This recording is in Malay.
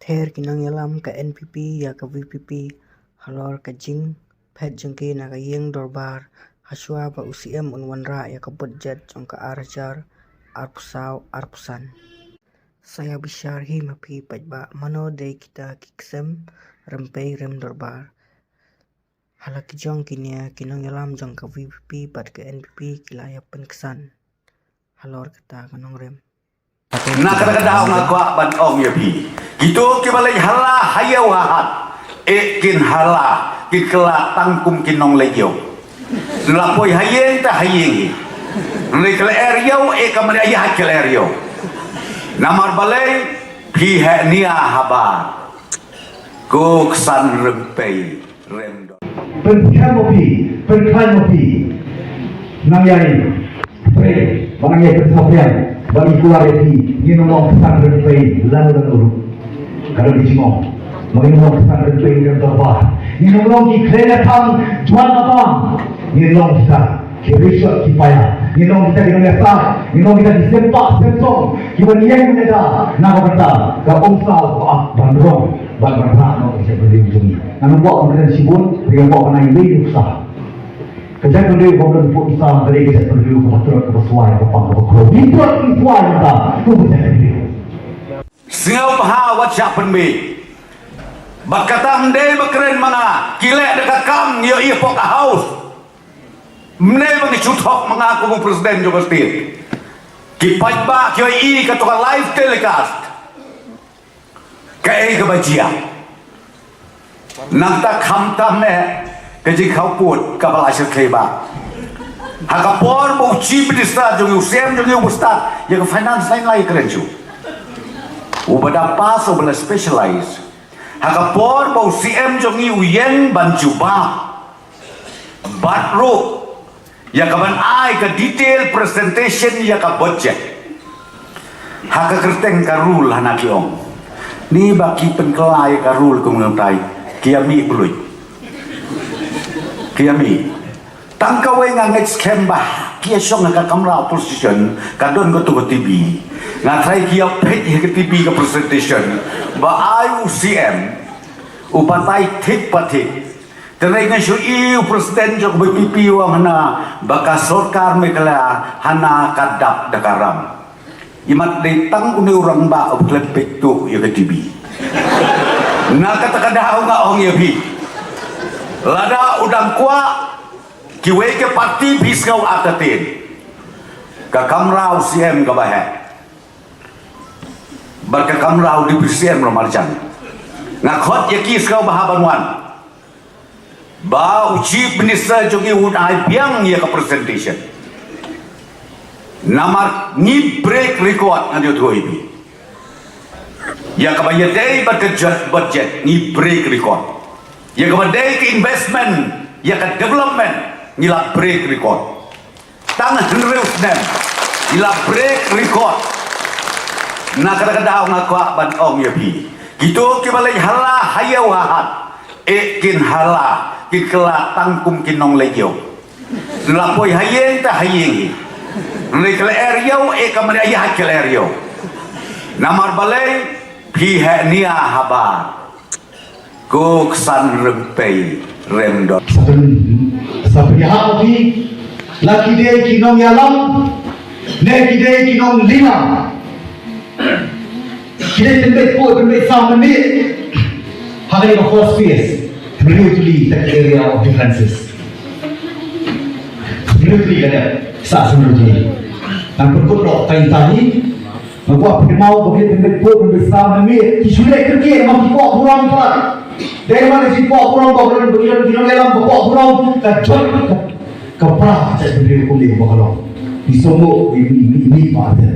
Her kinang yalam ka NPP ya ka VPP halor ka jing phet jengke na ka yeng dorbar haswa ba UCM unwanra ya ka budget jong ka arjar arpusaw arpusan. Saya bisyar hi mapi pajba mano de kita kiksem rempei rem dorbar. Halaki jong kinia kinang yalam jong ka VPP pat ka NPP kilaya penkesan. Halor kata kanong rem. Na kadang-kadang ngakwa ban ong ya pi. Gitu kibalay hala hayaw hahat. Kin hala kin kela tangkum kinong legyo. Lapoy hayeng ta hayeng. Rekle eryo kamari ayah kel eryo. Namar balay pi nia habar. Go ksan rempei remdo. Penkamopi nang yai pre bang yai persapian bagi keluarga di nginolong pesan rempei lalu kalau di Cimong menginolong pesan rempei dan terbaik nginolong di kelihatan jual apa nginolong kita kirisat kipaya nginolong kita di Indonesia nginolong kita di sempak sensong kita yang meneda nama kita ke unsal bandrong bandrong no bisa berdiri namun buat kemudian sibun dengan buat kena ini usaha kerja kerja kemudian buat usaha dari kita berdiri kebetulan kebesuai kepang kebetulan dibuat kebesuai kita itu bisa berdiri Singaw paha wajah penbi bakata mendai bekeren mana kilek dekat kam yo iya pok haus mendai bagi cutok mengaku mu presiden juga stil kipat ba kyo i katoka live telecast kaya kebajian nanta kamtam ne keji kau put kapal asyik keba hakapor mau chief minister juga usem juga ustad yang finance lain lagi keren cu ubada pas ubada specialize hakapor mau CM juga uyen banjuba batro ya kaban ai ke detail presentation ya ka budget haka kerteng karul hanakiong ni baki penkelai karul kementai kiami belui kiami tangkawe nganget scam bah kia syong ngaka kamera position kadon go to TV ngatrai kia pet ke TV ke presentation ba IUCM upatai tik patik tenai ngan syu iu presiden jok BPP wang hana baka sorkar mekala hana kadap dakaram imat datang uni orang ba oblepek tu ya ke TV na kata-kata nga ong ya bi lada udang kwa kiwe ke parti biskau atatin ka kamrau CM ka bahe barka kamrau di presiden romarjan ngakot ya kiskau bahabanwan ba chief minister jogi unai biang ya ke presentation namar ni break record ngajo tu ibi ya kabaya day budget ni break record ya kabaya ke investment ya ke development nila break record tangan generous nem nila break record na kadang-kadang ngakwa ban ong ya bi gitu kibalay hala hayaw hahat kin hala kikela tangkum kinong legyo lapoy hayeng ta hayeng rekle eryo kamari ayah kel eryo namar balay pi nia habar go ksan rempei remdo sabri hati laki de kinong yalam ne kide kinong lima kide tempat po tempat sama ni hari of first space brutally that area of differences brutally ada sa sebenarnya dan perkutro tayi membuat primau begitu tempat bersama ni kisulah kerja mampu kurang kurang dari mana si kurang kurang begitu kita dalam kurang kacau keprah jadi kulit bakalong di semua ini pada